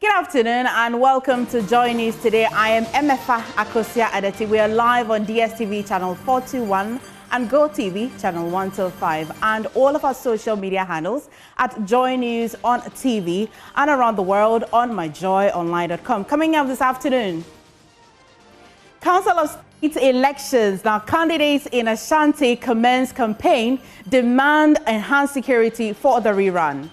Good afternoon and welcome to Joy News today. I am Emefa Akosia Adeti. We are live on DSTV channel 421 and GoTV channel 125 and all of our social media handles at Joy News on TV and around the world on myjoyonline.com. Coming up this afternoon, Council of State elections. Now, candidates in Ashanti commence campaign, demand enhanced security for the rerun.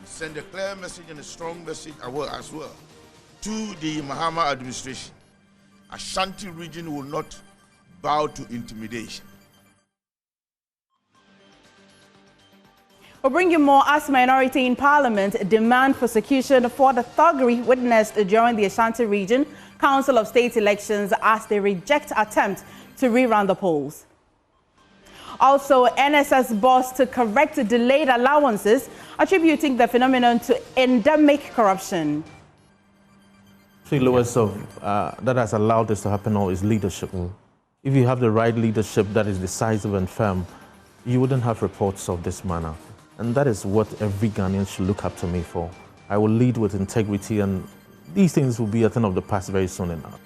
Send a clear message and a strong message as well to the Mahama administration. Ashanti region will not bow to intimidation. We'll bring you more as minority in Parliament demand prosecution for the thuggery witnessed during the Ashanti region Council of State elections as they reject attempt to rerun the polls. Also, NSS boss to correct delayed allowances, attributing the phenomenon to endemic corruption. The lowest of that has allowed this to happen now is leadership. If you have the right leadership that is decisive and firm, you wouldn't have reports of this manner. And that is what every Ghanaian should look up to me for. I will lead with integrity, and these things will be a thing of the past very soon enough.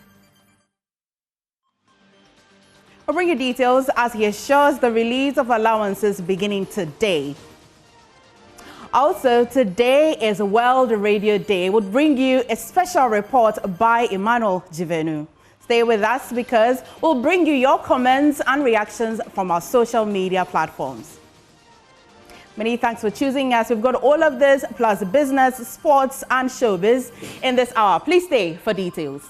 We'll bring you details as he assures the release of allowances beginning today. Also, today is World Radio Day. We'll bring you a special report by Emmanuel Jivenu. Stay with us because we'll bring you your comments and reactions from our social media platforms. Many thanks for choosing us. We've got all of this plus business, sports and showbiz in this hour. Please stay for details.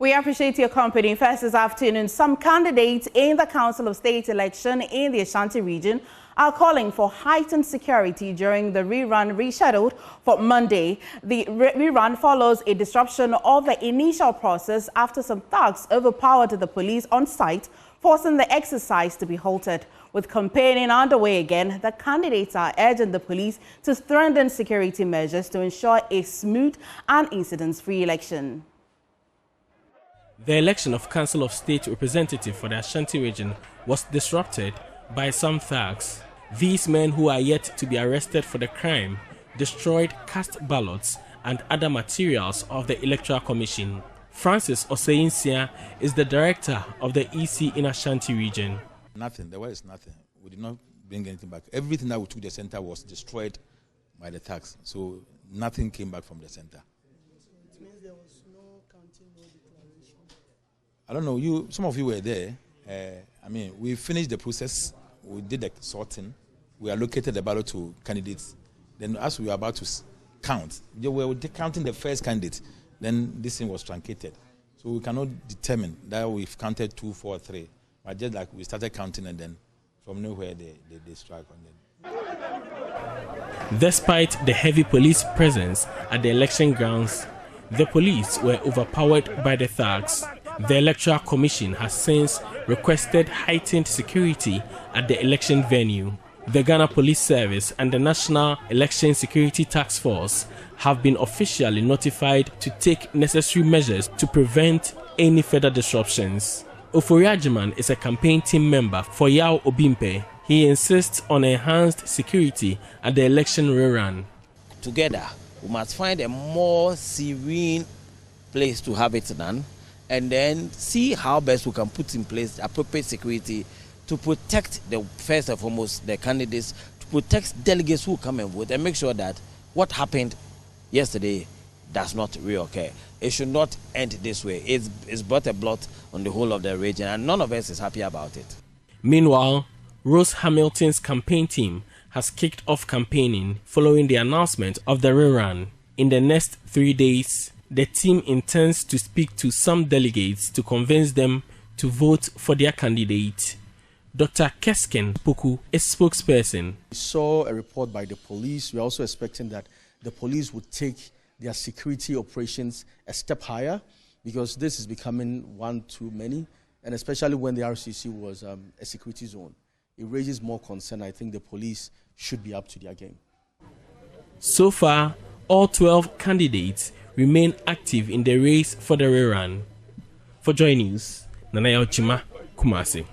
We appreciate your company. First this afternoon, some candidates in the Council of State election in the Ashanti region are calling for heightened security during the rerun rescheduled for Monday. The rerun follows a disruption of the initial process after some thugs overpowered the police on site, forcing the exercise to be halted. With campaigning underway again, the candidates are urging the police to strengthen security measures to ensure a smooth and incident-free election. The election of Council of State representative for the Ashanti region was disrupted by some thugs. These men, who are yet to be arrested for the crime, destroyed cast ballots and other materials of the Electoral Commission. Francis Oseinsia is the director of the EC in Ashanti region. Nothing. There was nothing. We did not bring anything back. Everything that we took the center was destroyed by the thugs. So nothing came back from the center. It means there was no counting, no declaration. I don't know. Some of you were there. We finished the process. We did the sorting. We allocated the ballot to candidates. Then, as we were about to count, we were counting the first candidate. Then this thing was truncated. So we cannot determine that we've counted 2, 4, 3. But just like we started counting, and then from nowhere they struck on them. Despite the heavy police presence at the election grounds, the police were overpowered by the thugs. The Electoral Commission has since requested heightened security at the election venue. The Ghana Police Service and the National Election Security Task Force have been officially notified to take necessary measures to prevent any further disruptions. Oforiajiman is a campaign team member for Yao Obimpe. He insists on enhanced security at the election rerun. Together, we must find a more serene place to have it done, and then see how best we can put in place appropriate security to protect first and foremost the candidates, to protect delegates who come and vote, and make sure that what happened yesterday does not reoccur. It should not end this way. It's brought a blot on the whole of the region, and none of us is happy about it. Meanwhile, Rose Hamilton's campaign team has kicked off campaigning following the announcement of the rerun. In the next 3 days, the team intends to speak to some delegates to convince them to vote for their candidate. Dr. Kesken Poku is spokesperson. We saw a report by the police. We're also expecting that the police would take their security operations a step higher, because this is becoming one too many, and especially when the RCC was a security zone. it raises more concern. I think the police should be up to their game. So far, all 12 candidates remain active in the race for the rerun. For Joy News, Nanaya Ochima, Kumasi.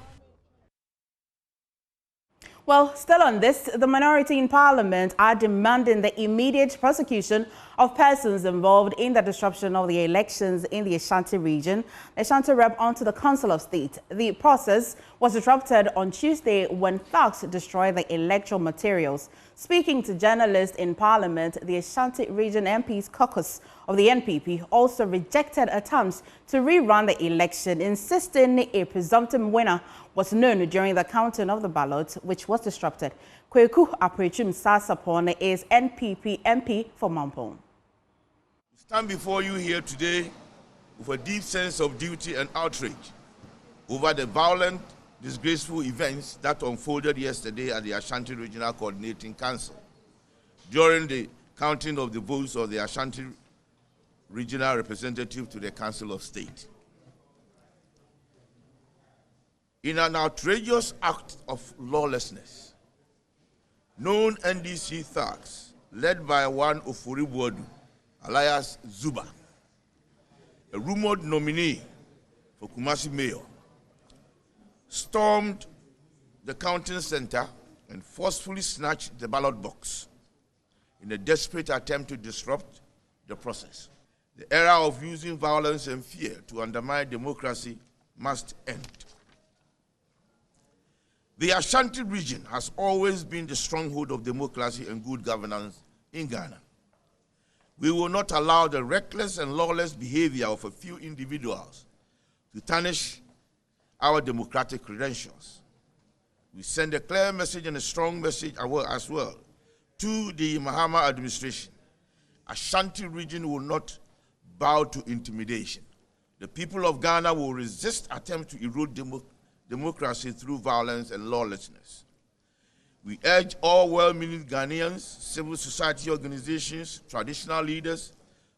Well, still on this, the minority in Parliament are demanding the immediate prosecution of persons involved in the disruption of the elections in the Ashanti region. The Ashanti rep onto the Council of State. The process was disrupted on Tuesday when thugs destroyed the electoral materials. Speaking to journalists in Parliament, the Ashanti region MP's caucus of the NPP also rejected attempts to rerun the election, insisting a presumptive winner was known during the counting of the ballots, which was disrupted. Kweku Aprechum Sasapon is NPP MP for Mampong. We stand before you here today with a deep sense of duty and outrage over the violent, disgraceful events that unfolded yesterday at the Ashanti Regional Coordinating Council during the counting of the votes of the Ashanti Regional Representative to the Council of State. In an outrageous act of lawlessness, known NDC thugs, led by one Ofuribuadu, alias Zuba, a rumored nominee for Kumasi Mayor, stormed the counting center and forcefully snatched the ballot box in a desperate attempt to disrupt the process. The era of using violence and fear to undermine democracy must end. The Ashanti region has always been the stronghold of democracy and good governance in Ghana. We will not allow the reckless and lawless behavior of a few individuals to tarnish our democratic credentials. We send a clear message and a strong message as well to the Mahama administration. Ashanti region will not bow to intimidation. The people of Ghana will resist attempts to erode democracy through violence and lawlessness. We urge all well-meaning Ghanaians, civil society organizations, traditional leaders,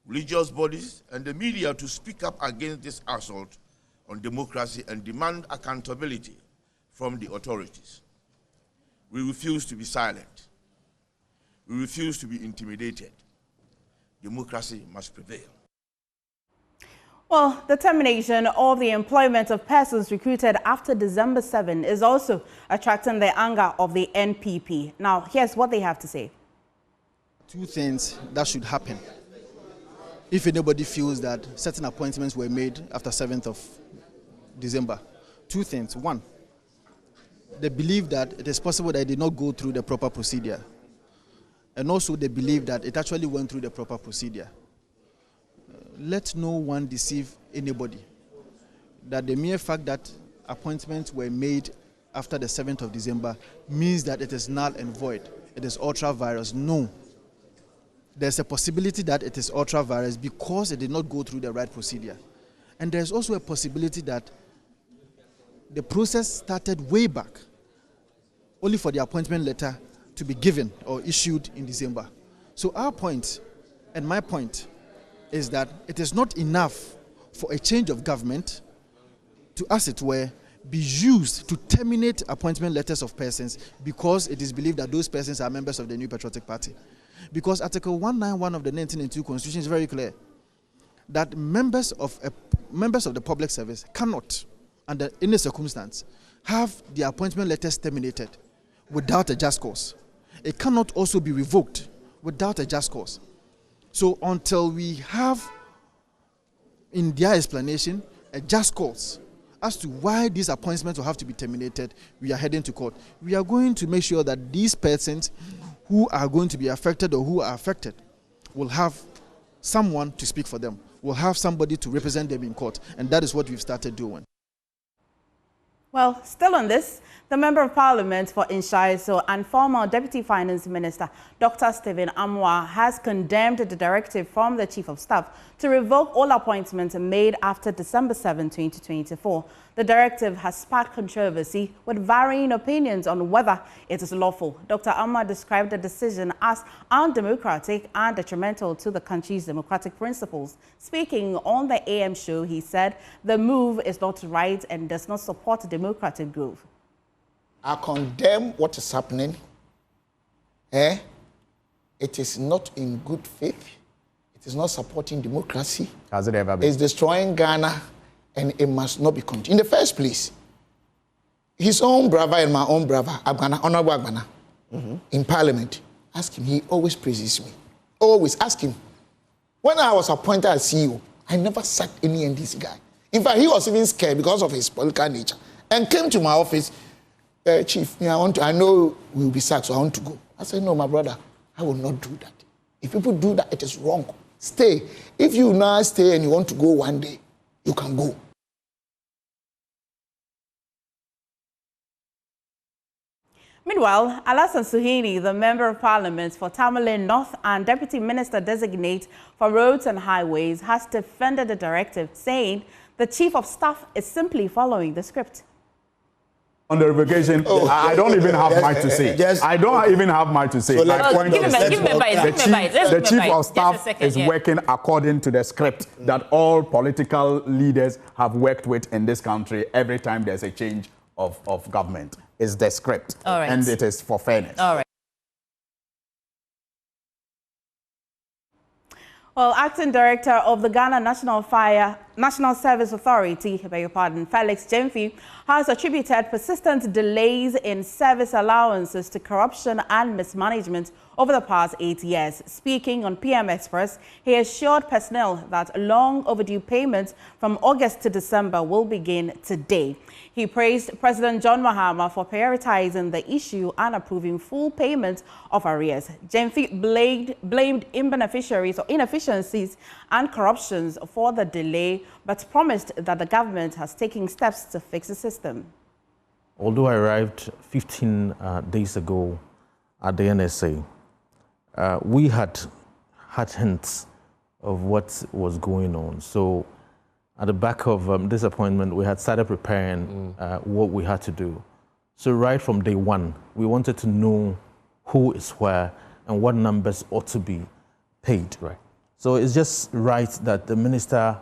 religious bodies, and the media to speak up against this assault on democracy and demand accountability from the authorities. We refuse to be silent. We refuse to be intimidated. Democracy must prevail. Well, the termination of the employment of persons recruited after December 7 is also attracting the anger of the NPP. Now, here's what they have to say. Two things that should happen if anybody feels that certain appointments were made after 7th of December. Two things. One, they believe that it is possible that it did not go through the proper procedure. And also they believe that it actually went through the proper procedure. Let no one deceive anybody that the mere fact that appointments were made after the 7th of December means that it is null and void. It is ultra-virus. No. There's a possibility that it is ultra-virus because it did not go through the right procedure. And there's also a possibility that the process started way back, only for the appointment letter to be given or issued in December. So our point, and my point, is that it is not enough for a change of government to, as it were, be used to terminate appointment letters of persons because it is believed that those persons are members of the New Patriotic Party. Because Article 191 of the 1992 Constitution is very clear that members of the public service cannot, under any circumstance, have the appointment letters terminated without a just cause. It cannot also be revoked without a just cause. So until we have, in their explanation, a just cause as to why these appointments will have to be terminated, we are heading to court. We are going to make sure that these persons who are going to be affected or who are affected will have someone to speak for them, will have somebody to represent them in court, and that is what we've started doing. Well, still on this, the Member of Parliament for Inshaiso and former Deputy Finance Minister Dr. Stephen Amwa has condemned the directive from the Chief of Staff to revoke all appointments made after December 7, 2024. The directive has sparked controversy with varying opinions on whether it is lawful. Dr. Amwa described the decision as undemocratic and detrimental to the country's democratic principles. Speaking on the AM show, he said the move is not right and does not support democratic growth. I condemn what is happening. It is not in good faith. It is not supporting democracy. Has it ever been? It's destroying Ghana, and it must not be continued. In the first place, his own brother and my own brother, Honorable Agbana, in Parliament, ask him. He always praises me. Always ask him. When I was appointed as CEO, I never sacked any NDC guy. In fact, he was even scared because of his political nature, and came to my office. Chief, I know we will be sacked, so I want to go. I said, no, my brother, I will not do that. If people do that, it is wrong. Stay. If you now stay and you want to go one day, you can go. Meanwhile, Alassane Suhuyini, the Member of Parliament for Tamale North and Deputy Minister Designate for Roads and Highways, has defended the directive, saying the Chief of Staff is simply following the script. On the revocation, I don't even have much to say. I don't even have much to say. So the Chief of Staff is working according to the script that all political leaders have worked with in this country every time there's a change of government. It's the script. All right. And it is for fairness. All right. Well, Acting Director of the Ghana National Service Authority, beg your pardon, Felix Gyamfi, has attributed persistent delays in service allowances to corruption and mismanagement over the past 8 years. Speaking on PM Express, he assured personnel that long overdue payments from August to December will begin today. He praised President John Mahama for prioritizing the issue and approving full payment of arrears. Gyamfi blamed beneficiaries or inefficiencies and corruptions for the delay, but promised that the government has taken steps to fix the system. Although I arrived 15 days ago at the NSA, we had hints of what was going on. So at the back of this appointment, we had started preparing what we had to do. So right from day one, we wanted to know who is where and what numbers ought to be paid. Right. So it's just right that the Minister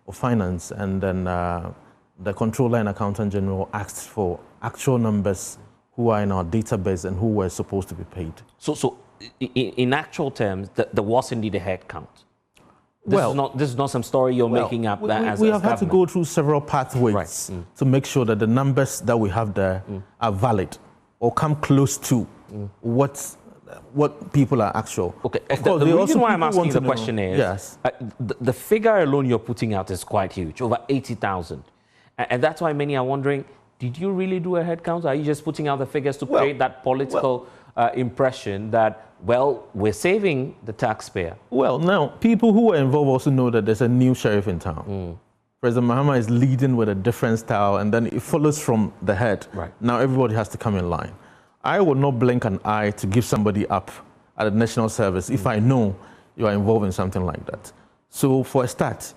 of Finance and then the Controller and Accountant General asked for actual numbers who are in our database and who were supposed to be paid. So in actual terms, there was indeed a head count. This is not some story you're making up. We have had to go through several pathways to make sure that the numbers that we have there are valid or come close to what people are actual. Okay. The reason why I'm asking the question is, the figure alone you're putting out is quite huge, over 80,000. And that's why many are wondering, did you really do a head count? Or are you just putting out the figures to create that political impression that, well, we're saving the taxpayer? Well, now, people who are involved also know that there's a new sheriff in town. President Mahama is leading with a different style, and then it follows from the head. Right. Now, everybody has to come in line. I would not blink an eye to give somebody up at a national service if I know you are involved in something like that. So, for a start,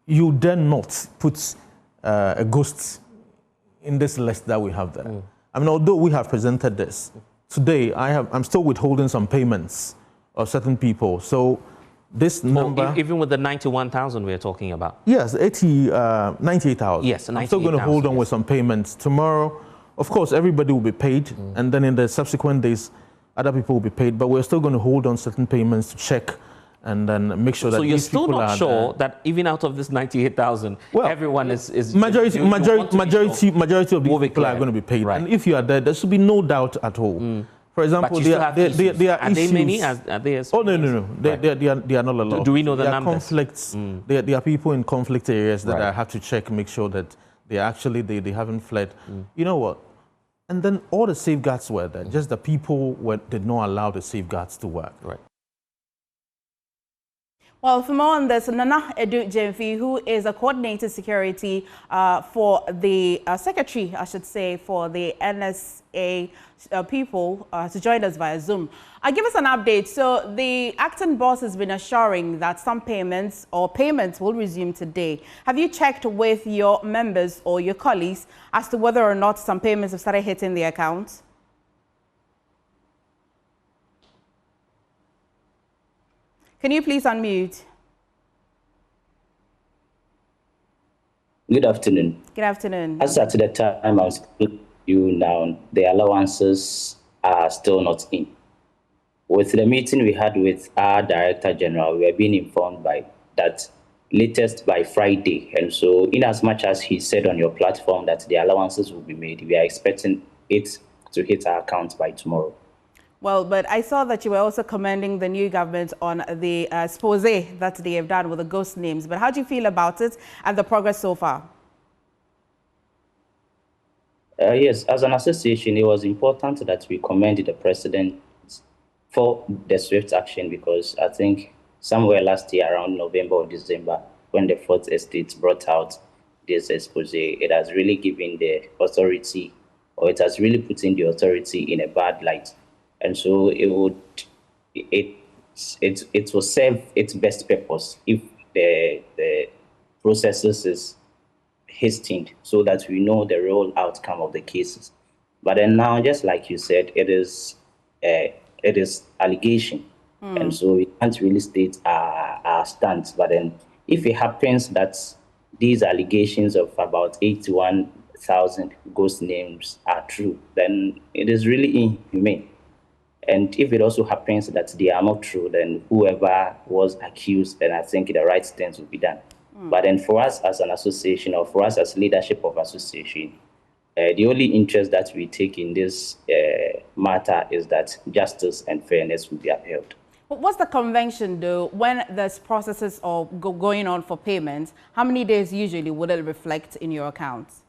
you dare not put a ghost in this list that we have there. I mean, although we have presented this, today I'm still withholding some payments of certain people. So this number... Even with the 91,000 we're talking about? Yes, 98,000. Yes, 98,000. I'm still going to hold on with some payments. Tomorrow, of course, everybody will be paid. And then in the subsequent days, other people will be paid. But we're still going to hold on certain payments to check and then make sure that you're still not sure that even out of this 98,000, everyone is majority of the people are going to be paid. Right. And if you are there should be no doubt at all. For example, there are issues. They many? Are they oh no. They are not a lot. Do we know the numbers? Conflicts. There are people in conflict areas that I have to check, make sure that they haven't fled. You know what? And then all the safeguards were there. Just the people did not allow the safeguards to work. Right. Well, for more on this, Nana Edu Gyamfi, who is a coordinated security for the secretary, I should say, for the NSA people to join us via Zoom. Give us an update. So the acting boss has been assuring that some payments will resume today. Have you checked with your members or your colleagues as to whether or not some payments have started hitting the accounts? Can you please unmute? Good afternoon. Good afternoon. As at the time I was you now, the allowances are still not in. With the meeting we had with our Director General, we are being informed by that latest by Friday. And so in as much as he said on your platform that the allowances will be made, we are expecting it to hit our account by tomorrow. Well, but I saw that you were also commending the new government on the expose that they have done with the ghost names. But how do you feel about it and the progress so far? Yes, as an association, it was important that we commended the president for the swift action, because I think somewhere last year around November or December, when the Fourth Estate brought out this expose, it has really given the authority, or it has really put in the authority in a bad light. And so it will serve its best purpose if the processes is hastened, so that we know the real outcome of the cases. But then now, just like you said, it is allegation. And so we can't really state our stance. But then if it happens that these allegations of about 81,000 ghost names are true, then it is really inhumane. And if it also happens that they are not true, then whoever was accused, then I think the right stance will be done. But then for us as an association, or for us as leadership of association, the only interest that we take in this matter is that justice and fairness will be upheld. What's the convention, though, when there's processes of going on for payments? How many days usually would it reflect in your accounts?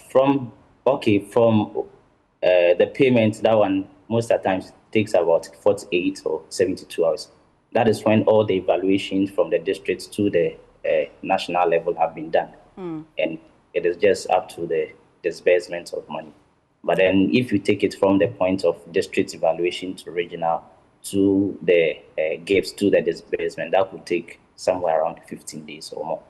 From the payment, that one most of the times takes about 48 or 72 hours. That is when all the evaluations from the districts to the national level have been done. And it is just up to the disbursement of money. But then if you take it from the point of district evaluation to regional to the gifts to the disbursement, that would take somewhere around 15 days or more.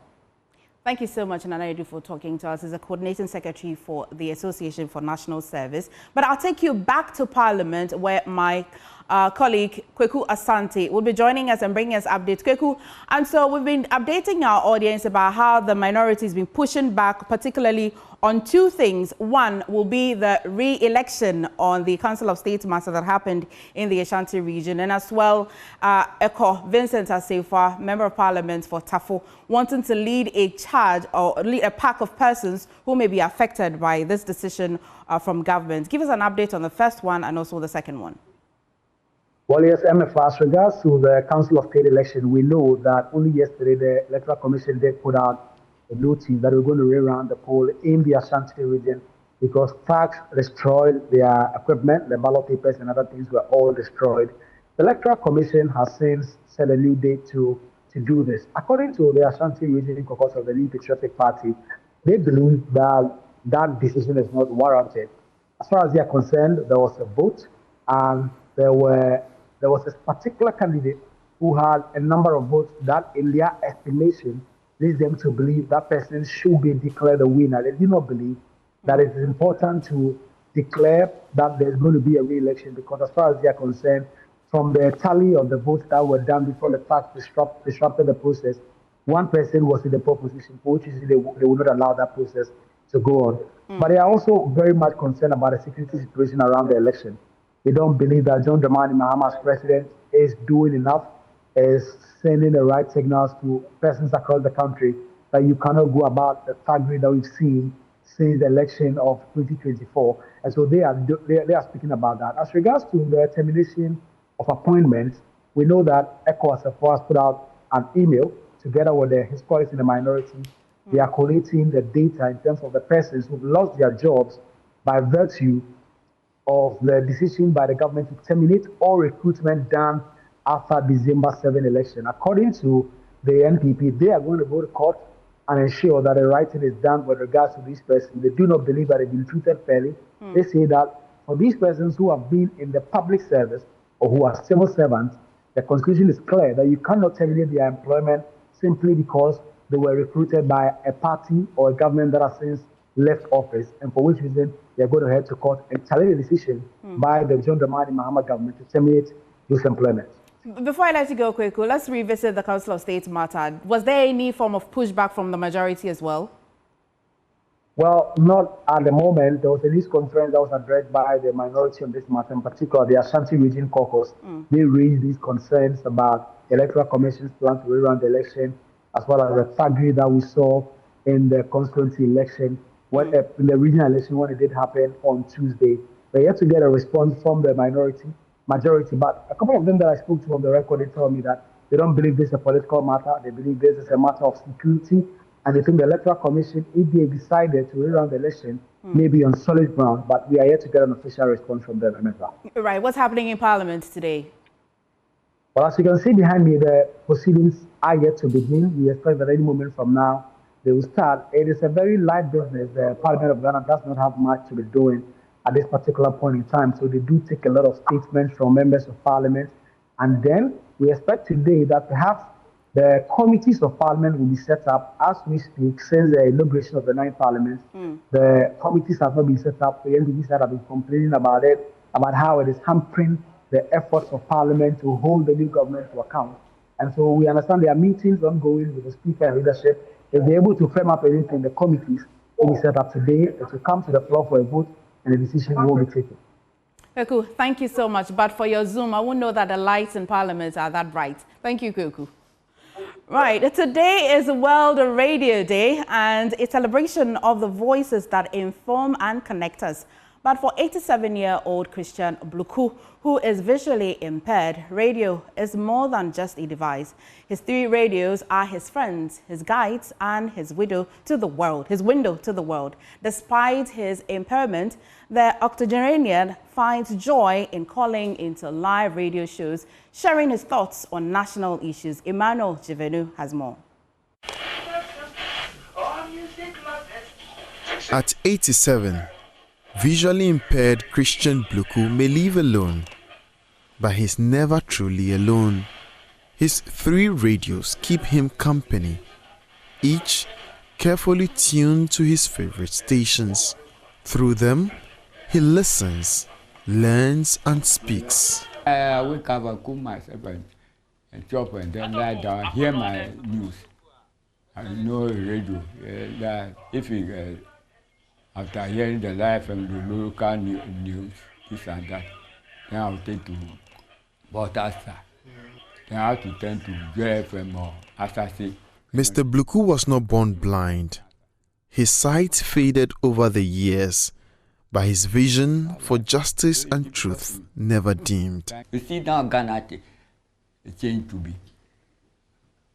Thank you so much, Nana Edu, for talking to us as a coordinating secretary for the Association for National Service. But I'll take you back to Parliament, where my colleague Kweku Asante will be joining us and bringing us updates. Kweku, and so we've been updating our audience about how the minority has been pushing back, particularly on two things. One will be the re-election on the Council of State matter that happened in the Ashanti region, and as well, Vincent Assefa, Member of Parliament for Tafo, wanting to lead a charge or lead a pack of persons who may be affected by this decision from government. Give us an update on the first one and also the second one. Well, yes, MFA, as regards to the Council of State election, we know that only yesterday the Electoral Commission did put out a notice that we're going to rerun the poll in the Ashanti region because thugs destroyed their equipment, the ballot papers and other things were all destroyed. The Electoral Commission has since set a new date to do this. According to the Ashanti region caucus of the New Patriotic Party, they believe that that decision is not warranted. As far as they are concerned, there was a vote and there was a particular candidate who had a number of votes that, in their estimation, leads them to believe that person should be declared the winner. They do not believe that it is important to declare that there's going to be a re-election because, as far as they are concerned, from the tally of the votes that were done before the fact disrupted the process, one person was in the pole position, for which they would not allow that process to go on. But they are also very much concerned about the security situation around the election. They don't believe that John Dramani Mahama's president is doing enough, is sending the right signals to persons across the country that you cannot go about the thuggery that we've seen since the election of 2024. And so they are speaking about that. As regards to the termination of appointments, we know that ECOWAS has put out an email together with his colleagues in the minority. They are collating the data in terms of the persons who've lost their jobs by virtue of the decision by the government to terminate all recruitment done after December 7 election. According to the NPP, they are going to go to court and ensure that the writing is done with regards to these persons. They do not believe that they've been treated fairly. They say that for these persons who have been in the public service or who are civil servants, the constitution is clear that you cannot terminate their employment simply because they were recruited by a party or a government that has since left office, and for which reason they are going to head to court and challenge the decision by the John Dramani Mahama government to terminate those employments. Before I let you go, Kweku, let's revisit the Council of State matter. Was there any form of pushback from the majority as well? Well, not at the moment. There was a news conference that was addressed by the minority on this matter, in particular the Ashanti Region Caucus. They raised these concerns about the Electoral Commission's plan to rerun the election, as well as the thuggery that we saw in the constituency election, in the regional election when it did happen on Tuesday. We're yet to get a response from the majority, but a couple of them that I spoke to on the record, they told me that they don't believe this is a political matter. They believe this is a matter of security. And they think the Electoral Commission, if they decided to rerun the election, may be on solid ground, but we are yet to get an official response from them. Right. What's happening in Parliament today? Well, as you can see behind me, the proceedings are yet to begin. We expect that any moment from now, they will start. It is a very light business. The Parliament of Ghana does not have much to be doing at this particular point in time. So they do take a lot of statements from members of Parliament. And then we expect today that perhaps the committees of Parliament will be set up as we speak. Since the inauguration of the 9th Parliament, the committees have not been set up. The MPs have been complaining about it, about how it is hampering the efforts of Parliament to hold the new government to account. And so we understand there are meetings ongoing with the Speaker and leadership. If they're able to firm up anything, the committees will be set up today. It will come to the floor for a vote, and a decision will be taken. Kuku, thank you so much. But for your Zoom, I wouldn't know that the lights in Parliament are that bright. Thank you, Kuku. Right, today is World Radio Day and a celebration of the voices that inform and connect us. But for 87-year-old Christian Bluku, who is visually impaired, radio is more than just a device. His 3 radios are his friends, his guides, and his window to the world. Despite his impairment, the octogenarian finds joy in calling into live radio shows, sharing his thoughts on national issues. Emmanuel Jivenu has more. At 87, visually impaired Christian Bluku may live alone, but he's never truly alone. His 3 radios keep him company, each carefully tuned to his favorite stations. Through them, he listens, learns, and speaks. I wake up and cook myself and chop and then lie down, hear my news. I know radio. That if you after hearing the live from the local news, this and that, then I'll take to broadcaster. Then I have to turn to JFM or Asasi. Mr. Bluku was not born blind. His sight faded over the years, but his vision for justice and truth never dimmed. You see now Ghana it changed to be.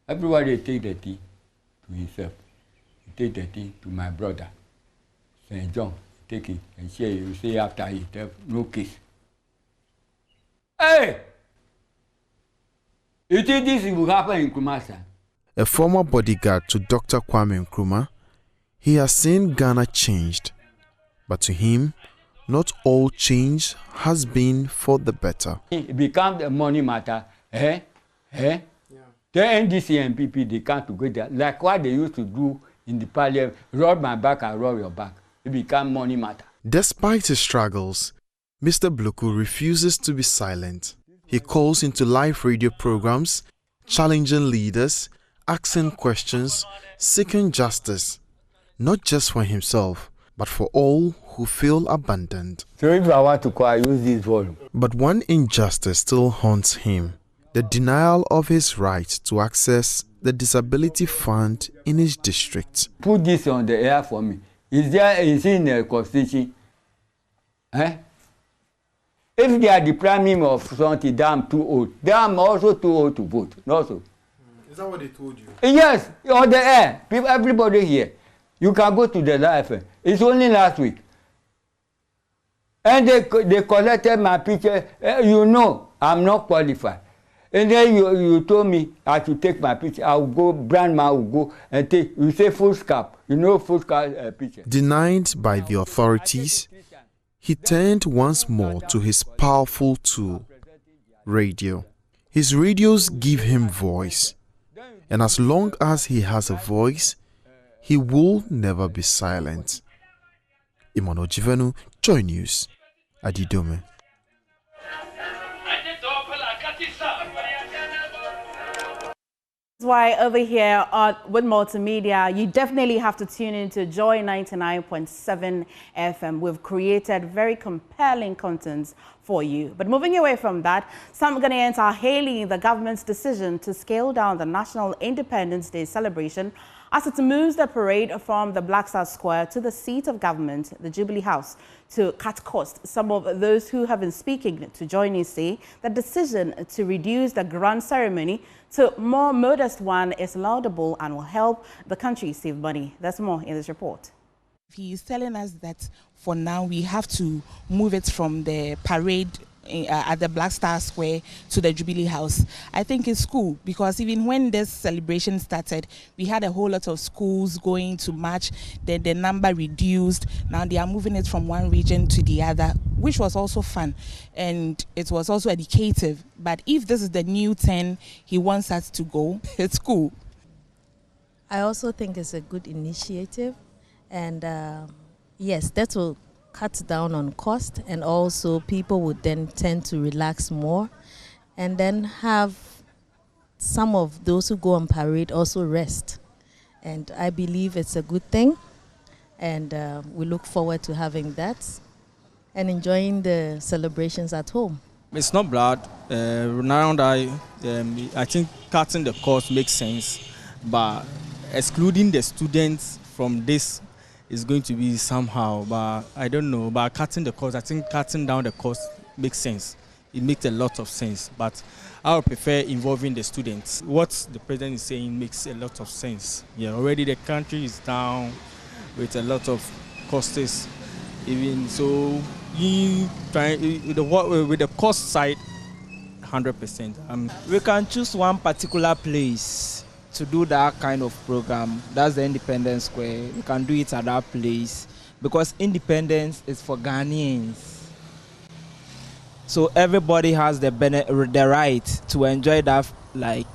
Everybody take the tea to himself. He take the tea to my brother. St. John, take it and share it. You say after it, no case. Hey! You think this will happen in Kumasi? A former bodyguard to Dr. Kwame Nkrumah, he has seen Ghana changed. But to him, not all change has been for the better. It becomes a money matter. Yeah. The NDC and PP, they come together, like what they used to do in the Parliament, rub my back and rub your back. It becomes money matter. Despite his struggles, Mr. Bluku refuses to be silent. He calls into live radio programs, challenging leaders, asking questions, seeking justice, not just for himself, but for all who feel abandoned. So if I want to call, I use this volume. But one injustice still haunts him: the denial of his right to access the disability fund in his district. Put this on the air for me. Is in the constitution? If they are depriving me of something, I'm too old. Then I'm also too old to vote. No, so. Is that what they told you? Yes, on the air. People, everybody here. You can go to the live. It's only last week. And they collected my picture. You know, I'm not qualified. And then you told me I should take my picture. I'll go, Brandman will go and take, you say full scalp. You know full scalp picture. Denied by the authorities, he turned once more to his powerful tool, radio. His radios give him voice. And as long as he has a voice, he will never be silent. Emmanuel Jivenu, Joy News, Adidome. That's why over here with Multimedia, you definitely have to tune into Joy 99.7 FM. We've created very compelling content for you. But moving away from that, some Ghanaians are hailing the government's decision to scale down the National Independence Day celebration as it moves the parade from the Black Star Square to the seat of government, the Jubilee House, to cut costs. Some of those who have been speaking to Joy News say the decision to reduce the grand ceremony to more modest one is laudable and will help the country save money. There's more in this report. He is telling us that for now we have to move it from the parade at the Black Star Square to the Jubilee House. I think it's cool because even when this celebration started, we had a whole lot of schools going to march. The number reduced. Now they are moving it from one region to the other, which was also fun and it was also educative. But if this is the new 10 he wants us to go, it's cool. I also think it's a good initiative, and yes, that will cut down on cost, and also people would then tend to relax more and then have some of those who go on parade also rest. And I believe it's a good thing, and we look forward to having that and enjoying the celebrations at home. It's not bad. Around I think cutting the cost makes sense, but excluding the students from this is going to be somehow, but I don't know. But cutting the cost, I think cutting down the cost makes sense. It makes a lot of sense, but I would prefer involving the students. What the president is saying makes a lot of sense. Yeah, already the country is down with a lot of costs. Even so, with the cost side, 100%. We can choose one particular place to do that kind of program. That's the Independence Square. We can do it at that place because independence is for Ghanaians. So everybody has the right to enjoy that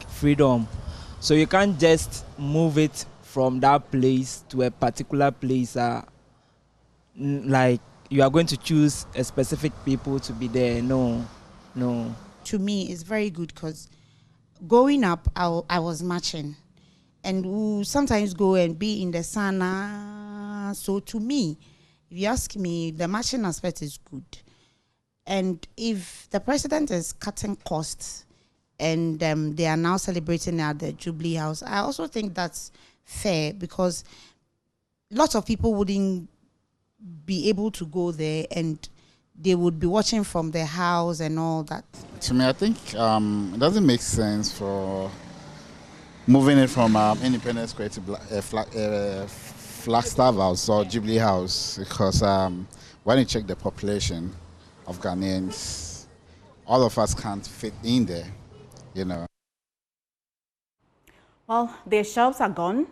freedom. So you can't just move it from that place to a particular place. Like you are going to choose a specific people to be there. No. To me, it's very good because growing up, I was marching, and we sometimes go and be in the sauna. So to me, if you ask me, the marching aspect is good. And if the president is cutting costs and they are now celebrating at the Jubilee House, I also think that's fair because lots of people wouldn't be able to go there and they would be watching from their house and all that. To me, I think it doesn't make sense for moving it from Independence Square to Flagstaff House or Jubilee House because when you check the population of Ghanaians, all of us can't fit in there, you know. Well, their shops are gone,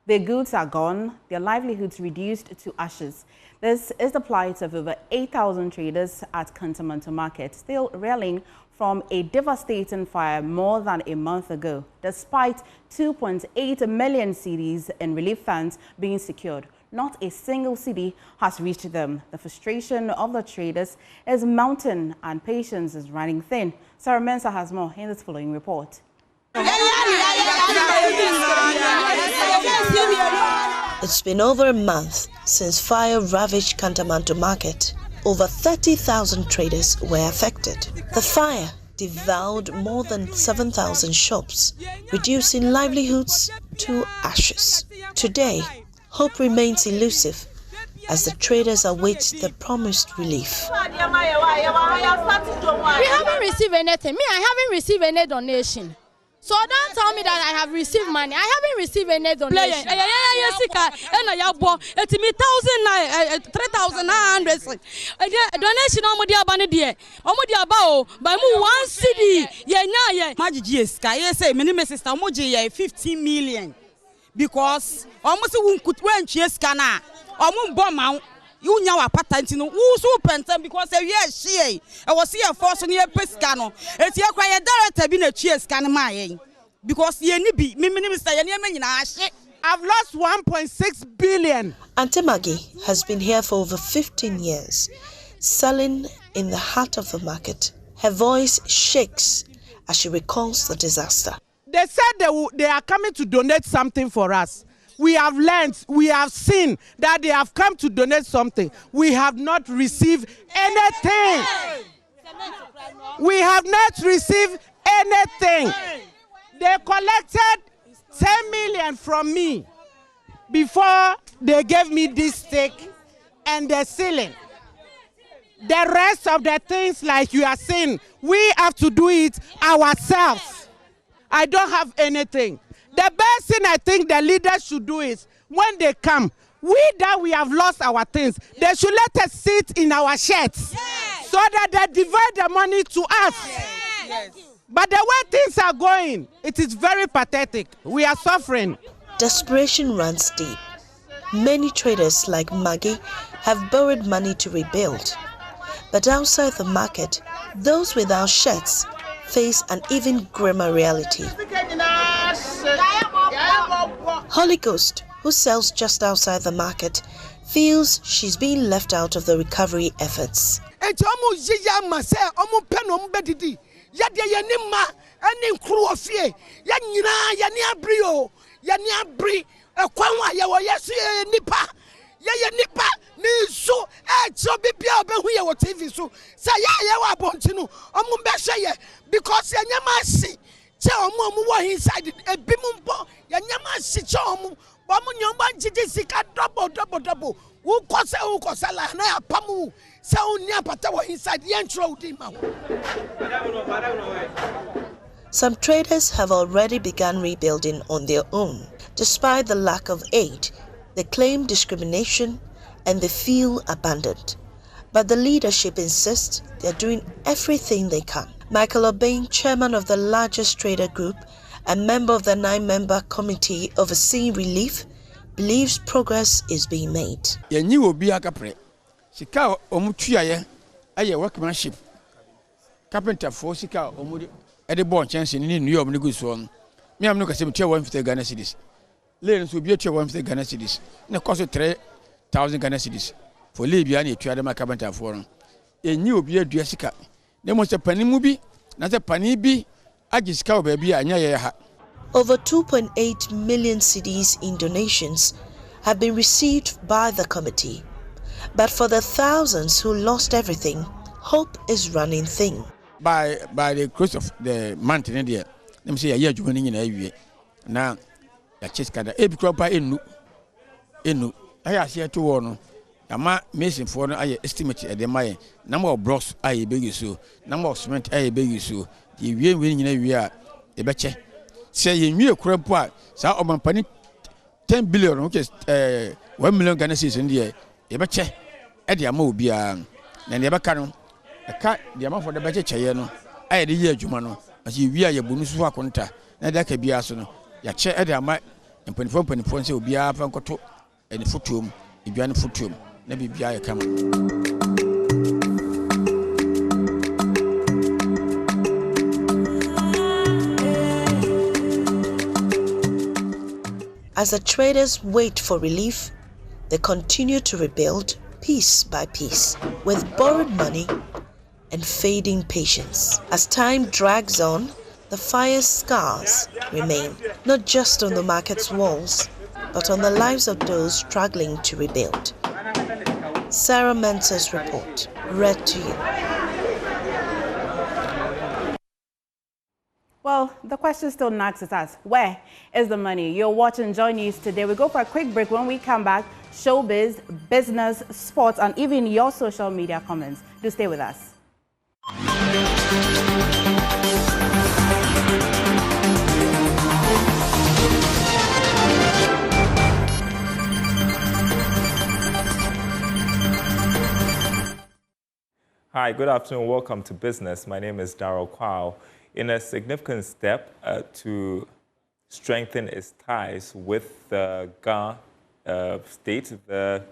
their goods are gone, their livelihoods reduced to ashes. This is the plight of over 8,000 traders at Kantamanto Market, still reeling from a devastating fire more than a month ago, despite 2.8 million cedis in relief funds being secured. Not a single cedi has reached them. The frustration of the traders is mounting and patience is running thin. Sarah Mensah has more in this following report. It's been over a month since fire ravaged Kantamanto Market. Over 30,000 traders were affected. The fire devoured more than 7,000 shops, reducing livelihoods to ashes. Today, hope remains elusive as the traders await the promised relief. We haven't received anything. I haven't received any donation. So don't tell me that I have received money. I haven't received any donation. Donation by 1 cedi. Say, my sister, 15 million. Because almost won't chase cana. Bomb you know a patent in because she I was here for some year pescano. It's your quiet director being a cheers can my because ye be minister I've lost 1.6 billion. Auntie Maggie has been here for over 15 years, selling in the heart of the market. Her voice shakes as she recalls the disaster. They said they are coming to donate something for us. We have learned, we have seen that they have come to donate something. We have not received anything. We have not received anything. They collected 10 million from me before they gave me this stake and the ceiling. The rest of the things, like you are saying, we have to do it ourselves. I don't have anything. The best thing I think the leaders should do is, when they come, we have lost our things, they should let us sit in our sheds so that they divide the money to us. But the way things are going, it is very pathetic. We are suffering. Desperation runs deep. Many traders like Maggie have borrowed money to rebuild. But outside the market, those without sheds face an even grimmer reality. Holy Ghost, who sells just outside the market, feels she's being left out of the recovery efforts. Some traders have already begun rebuilding on their own. Despite the lack of aid, they claim discrimination and they feel abandoned. But the leadership insists they're doing everything they can. Michael Obeng, chairman of the largest trader group and member of the 9-member committee overseeing relief, believes progress is being made. Workmanship. Carpenter for Sika Omudi Edibon chance in New York Niguson. Me, I'm not a cemetery 150 Ghana cities. Ladies will be a 150 Ghana cities. And of course, 3,000 Ghana cities for Libya and Triadama Carpenter Forum. A new beer Jessica. There was a penny movie, not a penny I just cow baby. Over 2.8 million cedis in donations have been received by the committee. But for the thousands who lost everything, hope is running thin. By the close of the month in India, let me say a year joining in a year. Now, the Chescada, a crop inu. I see 2 1. Ama mason for I estimate at the Maya. Number of blocks I beg you so. Number of cement I beg you so. The year winning a year, a betcha. Say you crop part, so on penny 10 billion, which is 1 million Ghana cedis in the year. A betcha. At the Amo be and never can. A cat, the amount for the betcha chayano. I had a year Jumano, as you wear your bonus for conta. That can be asono. Ya chair at the amount and 24 points will be up and coto and the footum, if you are in footum. Maybe be a camera. As the traders wait for relief, they continue to rebuild piece by piece with borrowed money and fading patience. As time drags on, the fire's scars remain, not just on the market's walls, but on the lives of those struggling to rebuild. Sarah Mentor's report, read to you. Well, the question still nags at us. Where is the money? You're watching Joy News today. We go for a quick break. When we come back, showbiz, business, sports, and even your social media comments. Do stay with us. Hi, good afternoon. Welcome to Business. My name is Darrell Kwao. In a significant step to strengthen its ties with the Ghana state, the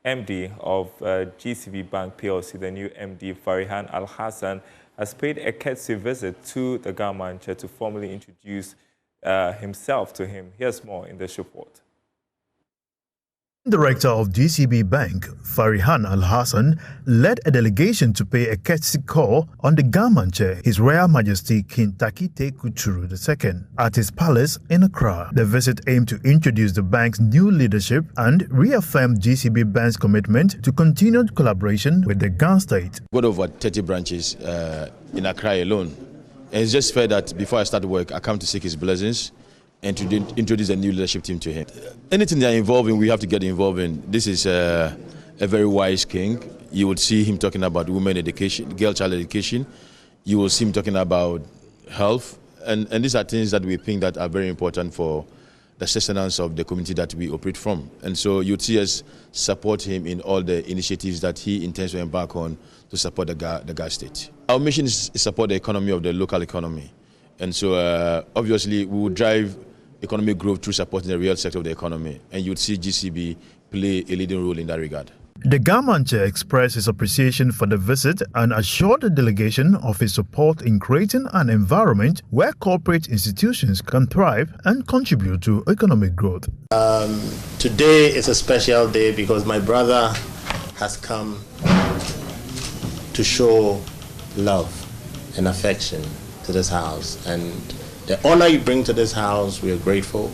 MD of GCB Bank PLC, the new MD Farihan Al Hassan, has paid a courtesy visit to the Ghana manager to formally introduce himself to him. Here's more in this report. Director of DCB Bank, Farihan Al-Hassan, led a delegation to pay a courtesy call on the government chair, His Royal Majesty King Takite Kuchuru II, at his palace in Accra. The visit aimed to introduce the bank's new leadership and reaffirm DCB Bank's commitment to continued collaboration with the Ghana state. We've got over 30 branches in Accra alone. And it's just fair that before I start work, I come to seek his blessings and to introduce a new leadership team to him. Anything they're involved in, we have to get involved in. This is a very wise king. You would see him talking about women education, girl child education. You will see him talking about health. And these are things that we think that are very important for the sustenance of the community that we operate from. And so you'd see us support him in all the initiatives that he intends to embark on to support the Ghana state. Our mission is to support the economy of the local economy. And so obviously we will drive economic growth through supporting the real sector of the economy, and you'd see GCB play a leading role in that regard. The government chair expressed his appreciation for the visit and assured the delegation of his support in creating an environment where corporate institutions can thrive and contribute to economic growth. Today is a special day because my brother has come to show love and affection to this house, and the honor you bring to this house, we are grateful.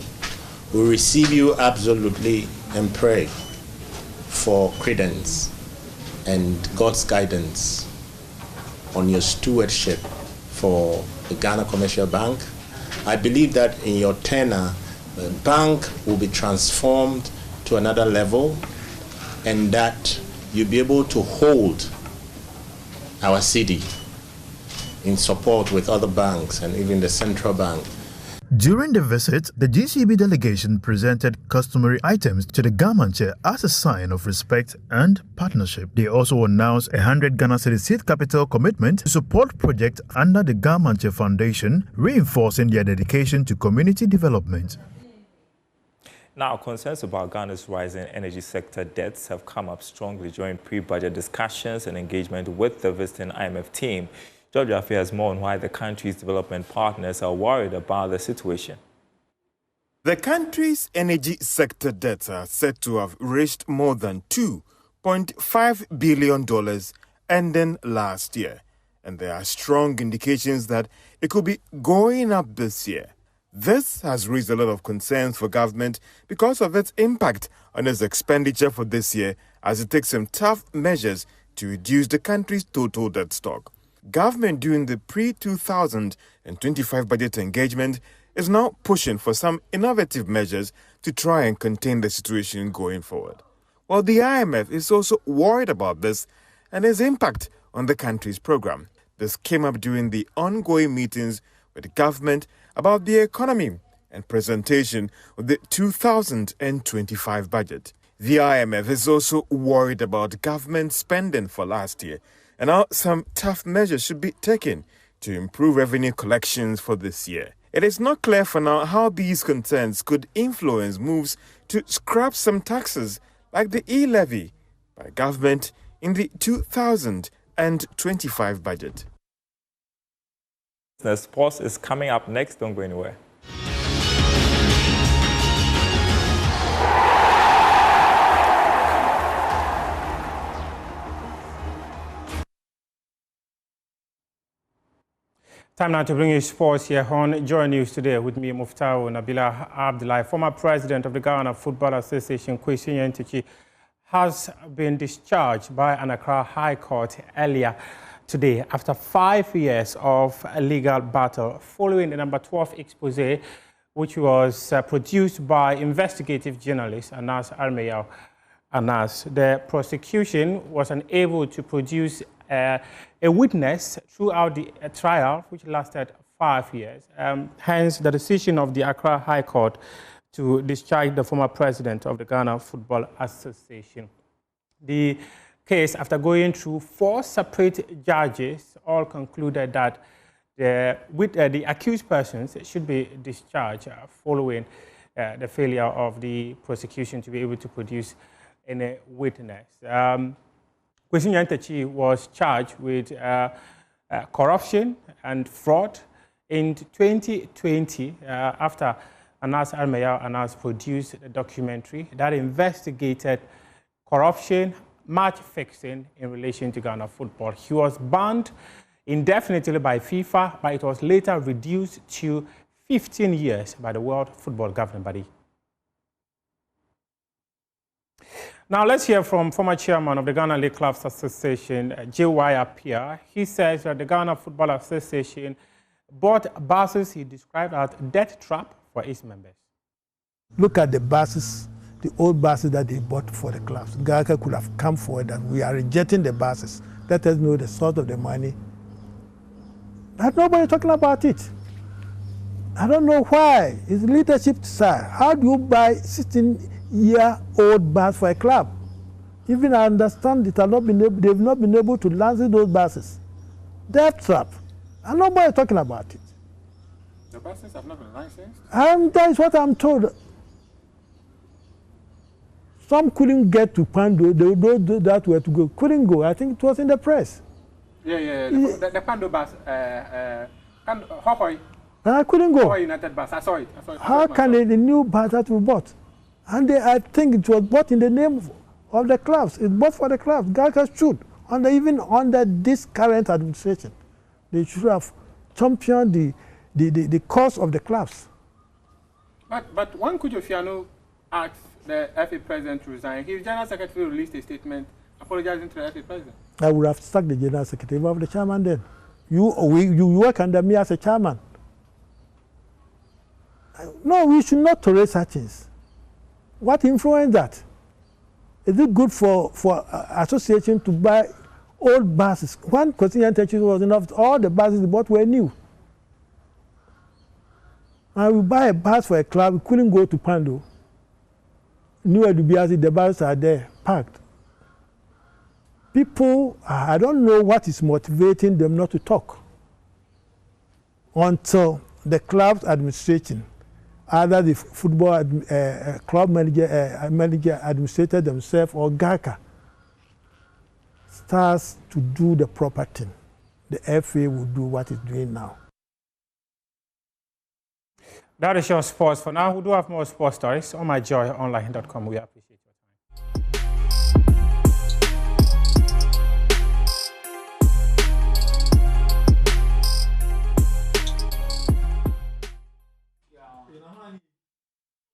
We receive you absolutely and pray for credence and God's guidance on your stewardship for the Ghana Commercial Bank. I believe that in your tenure, the bank will be transformed to another level, and that you'll be able to hold our city in support with other banks and even the central bank. During the visit, the GCB delegation presented customary items to the government chair as a sign of respect and partnership. They also announced a 100 Ghana Cedi seed capital commitment to support projects under the government chair foundation, reinforcing their dedication to community development. Now, concerns about Ghana's rising energy sector debts have come up strongly during pre-budget discussions and engagement with the visiting IMF team. George Affe has more on why the country's development partners are worried about the situation. The country's energy sector debts are said to have reached more than $2.5 billion ending last year, and there are strong indications that it could be going up this year. This has raised a lot of concerns for government because of its impact on its expenditure for this year, as it takes some tough measures to reduce the country's total debt stock. Government during the pre-2025 budget engagement is now pushing for some innovative measures to try and contain the situation going forward. While the IMF is also worried about this and its impact on the country's program. This came up during the ongoing meetings with the government about the economy and presentation of the 2025 budget. The IMF is also worried about government spending for last year and how some tough measures should be taken to improve revenue collections for this year. It is not clear for now how these concerns could influence moves to scrap some taxes like the e-levy by government in the 2025 budget. The sports is coming up next. Don't go anywhere. Time now to bring you sports here on Joy News today with me, Muftau Nabila Abdullahi. Former president of the Ghana Football Association, Kwesi Nyantakyi, has been discharged by an Accra High Court earlier today after 5 years of a legal battle following the number 12 expose, which was produced by investigative journalist Anas Armeyao Anas. The prosecution was unable to produce a witness throughout the trial, which lasted 5 years. Hence, the decision of the Accra High Court to discharge the former president of the Ghana Football Association. The case, after going through 4 separate judges, all concluded that the accused persons should be discharged following the failure of the prosecution to be able to produce any witness. Kwesi Nyantakyi was charged with corruption and fraud in 2020 after Anas Armeya Anas produced a documentary that investigated corruption, match fixing in relation to Ghana football. He was banned indefinitely by FIFA, but it was later reduced to 15 years by the World Football Governing Body. Now let's hear from former chairman of the Ghana League Clubs Association, J.Y. Appiah. He says that the Ghana Football Association bought buses he described as death trap for its members. Look at the buses, the old buses that they bought for the clubs. Gaka could have come forward and we are rejecting the buses. Let us know the source of the money. But nobody talking about it. I don't know why. It's leadership side. How do you buy 16-year-old bus for a club? Even I understand it, they've not been able to license those buses. Death trap. And nobody talking about it. The buses have not been licensed? And that is what I'm told. Some couldn't get to Pando, those that were to go, couldn't go. I think it was in the press. Yeah. The Pando bus, Hohoi. I couldn't go. Hohoi United bus, I saw it. How can the new bus that we bought? And I think it was bought in the name of the clubs. It's bought for the clubs. Gaka should, even under this current administration, they should have championed the cause of the clubs. But when Kujofiano asked the FA president to resign, his general secretary released a statement apologizing to the FA president. I would have sacked the general secretary of the chairman then. You work under me as a chairman. No, we should not tolerate such things. What influence that? Is it good for association to buy old buses? One contingent was enough. All the buses they bought were new. And we buy a bus for a club, we couldn't go to Pando. New Edubiasi, the buses are there, parked. People, I don't know what is motivating them not to talk. Until the club's administration, either the football club manager administrator themselves or GACA, starts to do the proper thing. The FA will do what it's doing now. That is your sports for now. We do have more sports stories on myjoyonline.com. We appreciate your time.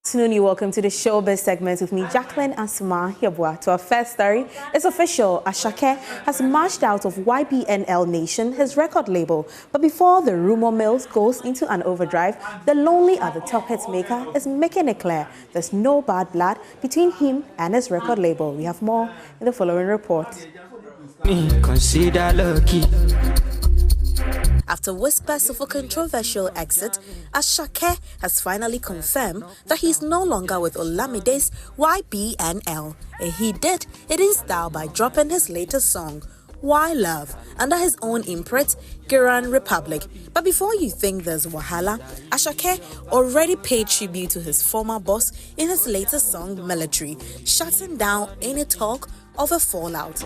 Afternoon, welcome to the Showbiz segment with me, Jacqueline Asuma Yabwa. To our first story, it's official. Ashake has marched out of YBNL Nation, his record label. But before the rumor mills goes into an overdrive, the lonely at the top hit maker is making it clear there's no bad blood between him and his record label. We have more in the following report. Consider lucky. After whispers of a controversial exit, Ashake has finally confirmed that he's no longer with Olamide's YBNL. And he did it in style by dropping his latest song, Why Love, under his own imprint, Giran Republic. But before you think there's wahala, Ashake already paid tribute to his former boss in his latest song, Military, shutting down any talk of a fallout.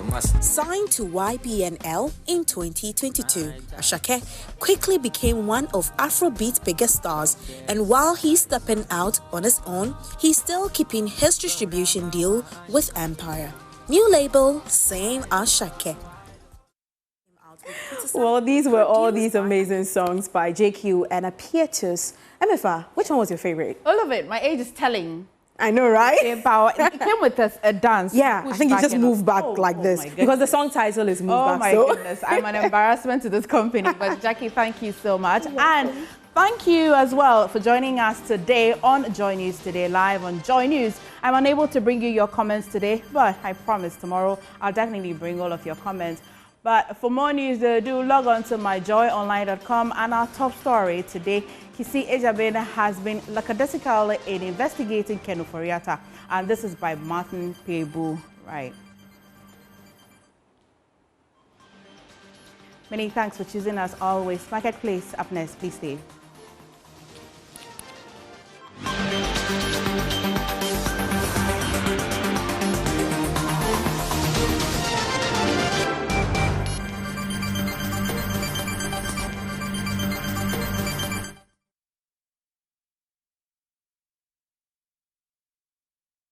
Signed to YBNL in 2022, Ashake quickly became one of Afrobeat's biggest stars, and while he's stepping out on his own, he's still keeping his distribution deal with Empire. New label, same as Ashake. Well, these were all these amazing songs by JQ and Apietus. Emefa, which one was your favorite? All of it. My age is telling. I know, right? It came with a dance. Yeah, I think you just move back like this because the song title is Move Back. Oh my goodness, I'm an embarrassment to this company. But Jackie, thank you so much. And thank you as well for joining us today on Joy News Today, live on Joy News. I'm unable to bring you your comments today, but I promise tomorrow I'll definitely bring all of your comments. But for more news, do log on to myjoyonline.com. And our top story today, Kisi Ejabena has been lackadaisical in investigating Ken Oforiatta. And this is by Martin Pebu. Right. Many thanks for choosing us always. Marketplace up next. Please stay.